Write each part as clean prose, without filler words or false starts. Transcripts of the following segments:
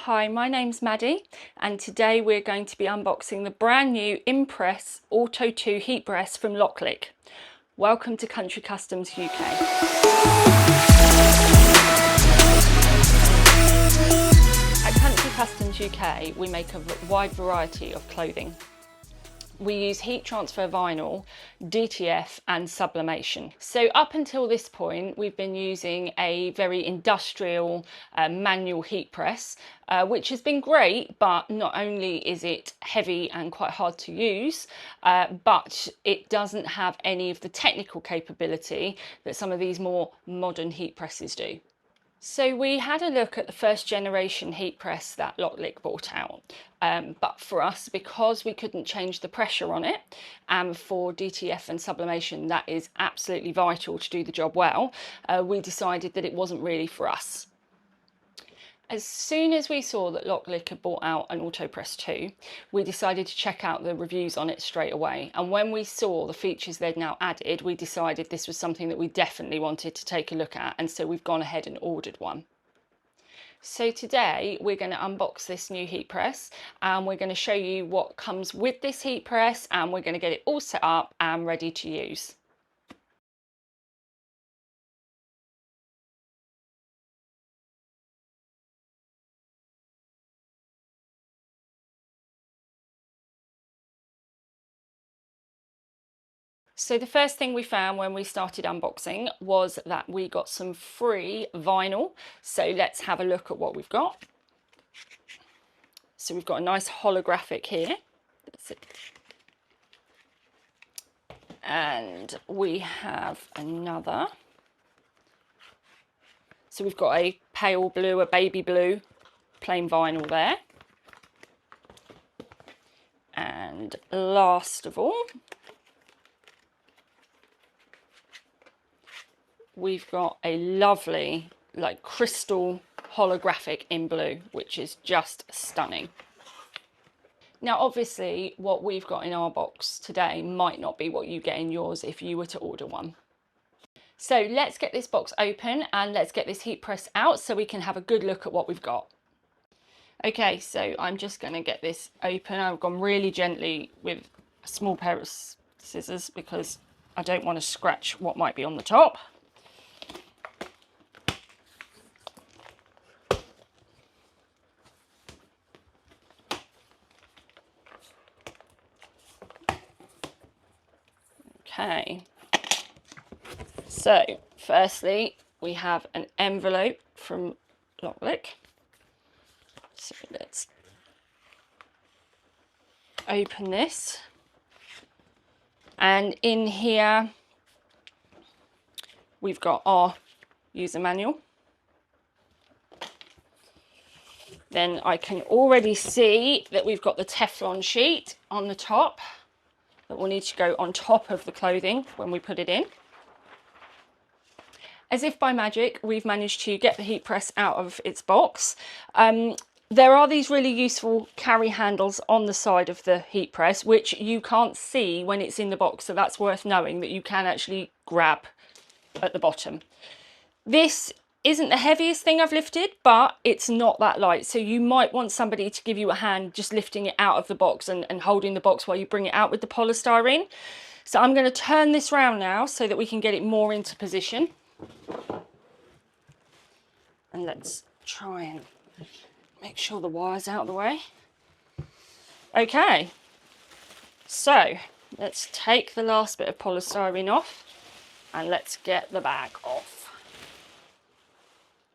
Hi, my name's Maddi and today we're going to be unboxing the brand new Impress Auto 2 Heatpress from Loklik. Welcome to Country Customs UK. At Country Customs UK we make a wide variety of clothing. We use heat transfer vinyl, DTF and sublimation. So up until this point we've been using a very industrial manual heat press, which has been great, but not only is it heavy and quite hard to use, but it doesn't have any of the technical capability that some of these more modern heat presses do. So we had a look at the first generation heat press that Loklik brought out, but for us, because we couldn't change the pressure on it, and for DTF and sublimation that is absolutely vital to do the job well, we decided that it wasn't really for us. As soon as we saw that Loklik had brought out an AutoPress 2, we decided to check out the reviews on it straight away. And when we saw the features they'd now added, we decided this was something that we definitely wanted to take a look at. And so we've gone ahead and ordered one. So today we're going to unbox this new heat press and we're going to show you what comes with this heat press, and we're going to get it all set up and ready to use. So the first thing we found when we started unboxing was that we got some free vinyl. So let's have a look at what we've got. So we've got a nice holographic here. That's it. And we have another. So we've got a pale blue, a baby blue, plain vinyl there. And last of all, we've got a lovely like crystal holographic in blue, which is just stunning. Now obviously what we've got in our box today might not be what you get in yours if you were to order one. So let's get this box open and let's get this heat press out so we can have a good look at what we've got. Okay, so I'm just going to get this open. I've gone really gently with a small pair of scissors because I don't want to scratch what might be on the top. Okay, so firstly we have an envelope from Loklik. So let's open this, and in here we've got our user manual. Then I can already see that we've got the Teflon sheet on the top that will need to go on top of the clothing when we put it in. As if by magic, we've managed to get the heat press out of its box. There are these really useful carry handles on the side of the heat press, which you can't see when it's in the box, so that's worth knowing that you can actually grab at the bottom. This isn't the heaviest thing I've lifted, but it's not that light, so you might want somebody to give you a hand just lifting it out of the box and holding the box while you bring it out with the polystyrene. So I'm going to turn this round now so that we can get it more into position. And let's try and make sure the wire's out of the way. Okay, so let's take the last bit of polystyrene off and let's get the bag off.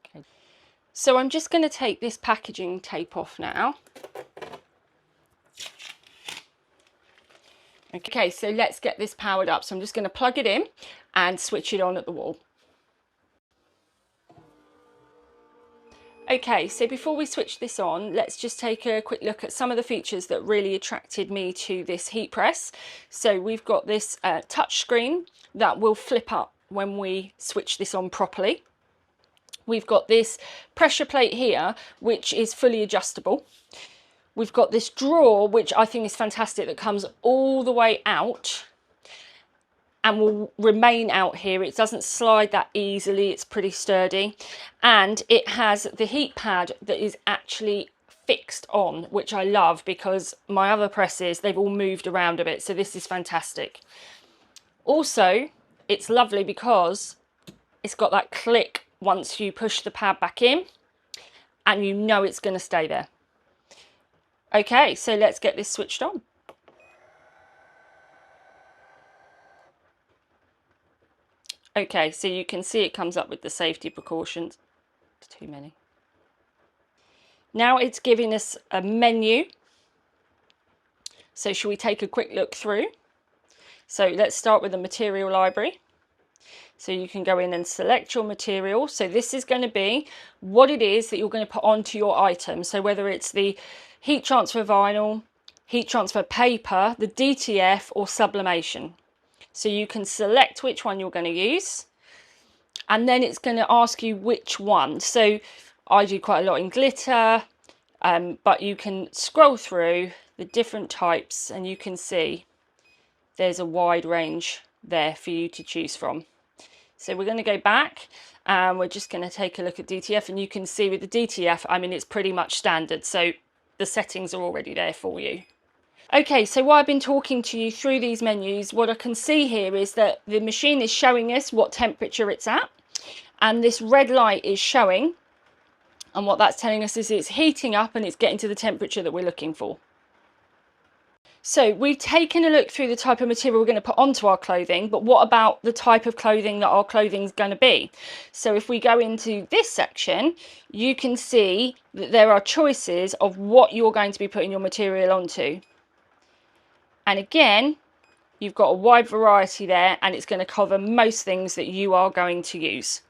Okay. So I'm just going to take this packaging tape off now. Okay, so let's get this powered up. So I'm just going to plug it in and switch it on at the wall. Okay, so before we switch this on, let's just take a quick look at some of the features that really attracted me to this heat press. So we've got this touch screen that will flip up when we switch this on properly. We've got this pressure plate here, which is fully adjustable. We've got this drawer, which I think is fantastic, that comes all the way out and will remain out here. It doesn't slide that easily, it's pretty sturdy, and it has the heat pad that is actually fixed on, which I love because my other presses, they've all moved around a bit. So this is fantastic. Also, it's lovely because it's got that click once you push the pad back in, and you know it's going to stay there. Okay, so let's get this switched on. Okay, so you can see it comes up with the safety precautions. It's too many. Now it's giving us a menu. So shall we take a quick look through? So let's start with the material library. So you can go in and select your material. So this is going to be what it is that you're going to put onto your item. So whether it's the heat transfer vinyl, heat transfer paper, the DTF or sublimation. So you can select which one you're going to use, and then it's going to ask you which one. So I do quite a lot in glitter, but you can scroll through the different types and you can see there's a wide range there for you to choose from. So we're going to go back and we're just going to take a look at DTF, and you can see with the DTF, I mean, it's pretty much standard. So the settings are already there for you. Okay, so while I've been talking to you through these menus, what I can see here is that the machine is showing us what temperature it's at, and this red light is showing, and what that's telling us is it's heating up and it's getting to the temperature that we're looking for. So we've taken a look through the type of material we're going to put onto our clothing, but what about the type of clothing that our clothing is going to be? So if we go into this section, you can see that there are choices of what you're going to be putting your material onto. And again, you've got a wide variety there, and it's going to cover most things that you are going to use.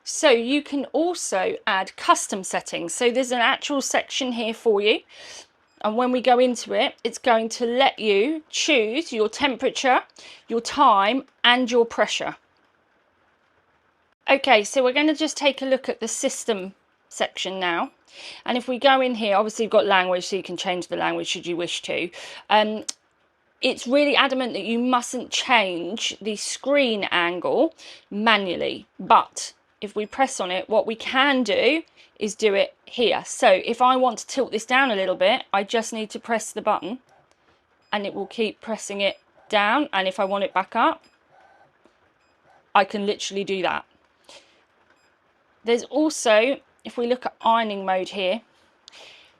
So you can also add custom settings. So there's an actual section here for you. And when we go into it, it's going to let you choose your temperature, your time, and your pressure. Okay, so we're going to just take a look at the system section now. And if we go in here, obviously you've got language, so you can change the language should you wish to. It's really adamant that you mustn't change the screen angle manually, but if we press on it, what we can do is do it here. So if I want to tilt this down a little bit, I just need to press the button and it will keep pressing it down, and if I want it back up, I can literally do that. There's also, if we look at ironing mode here,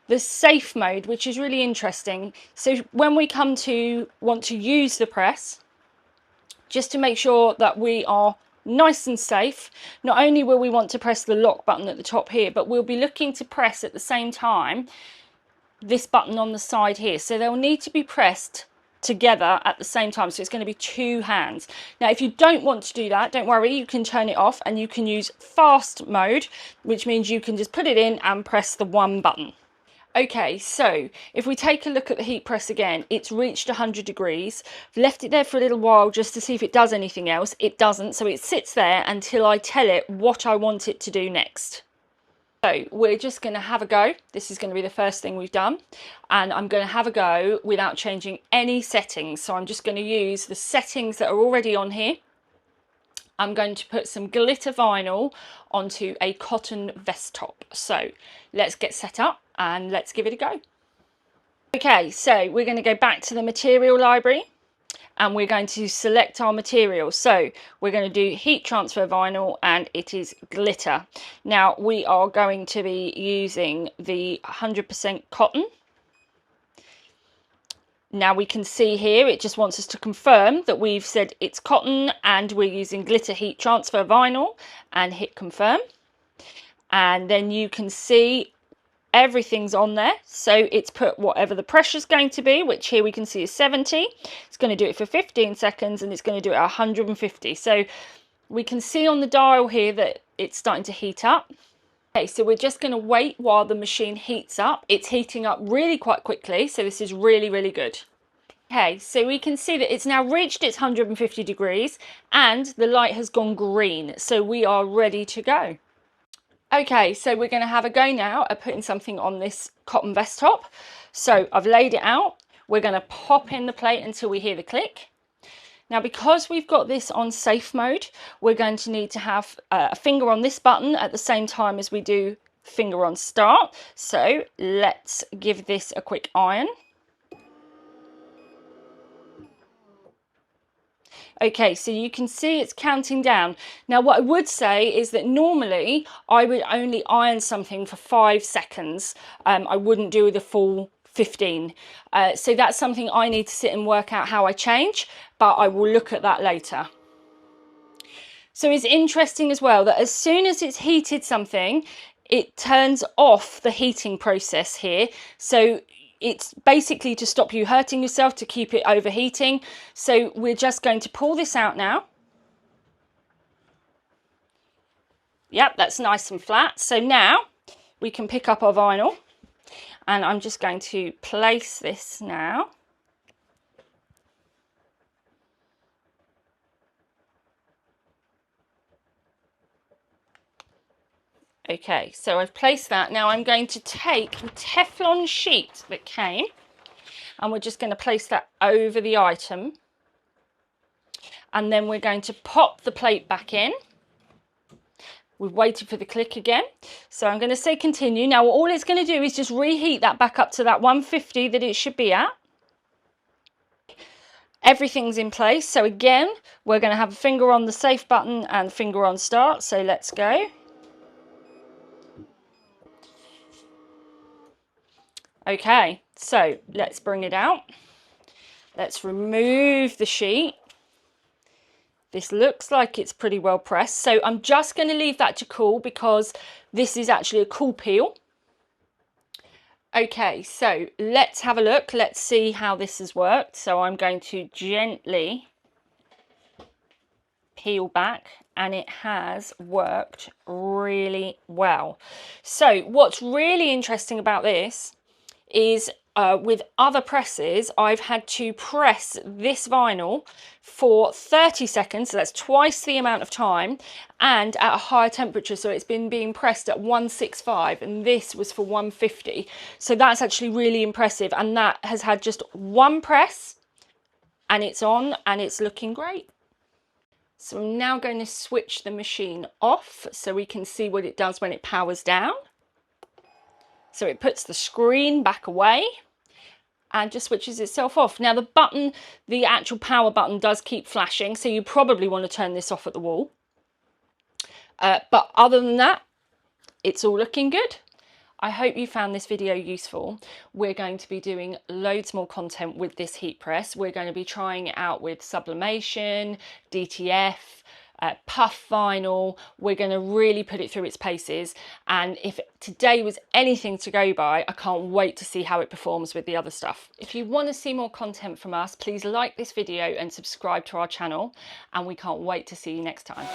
the safe mode, which is really interesting. So when we come to want to use the press, just to make sure that we are nice and safe, not only will we want to press the lock button at the top here, but we'll be looking to press at the same time this button on the side here. So they'll need to be pressed together at the same time. So it's going to be two hands. Now, if you don't want to do that, don't worry, you can turn it off and you can use fast mode, which means you can just put it in and press the one button. Okay, so if we take a look at the heat press again, it's reached 100 degrees. I've left it there for a little while just to see if it does anything else. It doesn't, so it sits there until I tell it what I want it to do next. So we're just going to have a go. This is going to be the first thing we've done, and I'm going to have a go without changing any settings. So I'm just going to use the settings that are already on here. I'm going to put some glitter vinyl onto a cotton vest top. So let's get set up and let's give it a go. Okay, so we're going to go back to the material library and we're going to select our material. So we're going to do heat transfer vinyl and it is glitter. Now we are going to be using the 100% cotton. Now we can see here, it just wants us to confirm that we've said it's cotton and we're using glitter heat transfer vinyl, and hit confirm. And then you can see everything's on there. So it's put whatever the pressure is going to be, which here we can see is 70. It's going to do it for 15 seconds and it's going to do it at 150. So we can see on the dial here that it's starting to heat up. Okay, so we're just going to wait while the machine heats up. It's heating up really quite quickly, so this is really, really good. Okay, so we can see that it's now reached its 150 degrees and the light has gone green, so we are ready to go. Okay, so we're going to have a go now at putting something on this cotton vest top. So I've laid it out. We're going to pop in the plate until we hear the click. Now, because we've got this on safe mode, we're going to need to have a finger on this button at the same time as we do finger on start. So let's give this a quick iron. Okay, so you can see it's counting down. Now what I would say is that normally I would only iron something for 5 seconds. I wouldn't do the full 15. So that's something I need to sit and work out how I change, but I will look at that later. So it's interesting as well that as soon as it's heated something, it turns off the heating process here. So it's basically to stop you hurting yourself, to keep it overheating. So we're just going to pull this out now. Yep, that's nice and flat. So now we can pick up our vinyl, and I'm just going to place this now. Okay, so I've placed that. Now I'm going to take the Teflon sheet that came, and we're just going to place that over the item. And then we're going to pop the plate back in. We've waited for the click again. So I'm going to say continue. Now all it's going to do is just reheat that back up to that 150 that it should be at. Everything's in place. So again, we're going to have a finger on the safe button and finger on start. So let's go. Okay, so let's bring it out. Let's remove the sheet. This looks like it's pretty well pressed. So I'm just going to leave that to cool because this is actually a cool peel. Okay, so let's have a look. Let's see how this has worked. So I'm going to gently peel back, and it has worked really well. So what's really interesting about this is with other presses, I've had to press this vinyl for 30 seconds, so that's twice the amount of time, and at a higher temperature. So it's been being pressed at 165, and this was for 150. So that's actually really impressive, and that has had just one press, and it's on, and it's looking great. So I'm now going to switch the machine off so we can see what it does when it powers down. So it puts the screen back away and just switches itself off. Now the button, the actual power button, does keep flashing, so you probably want to turn this off at the wall. But other than that, it's all looking good. I hope you found this video useful. We're going to be doing loads more content with this heat press. We're going to be trying it out with sublimation, DTF, puff vinyl. We're going to really put it through its paces, and if today was anything to go by, I can't wait to see how it performs with the other stuff. If you want to see more content from us, please like this video and subscribe to our channel, and we can't wait to see you next time.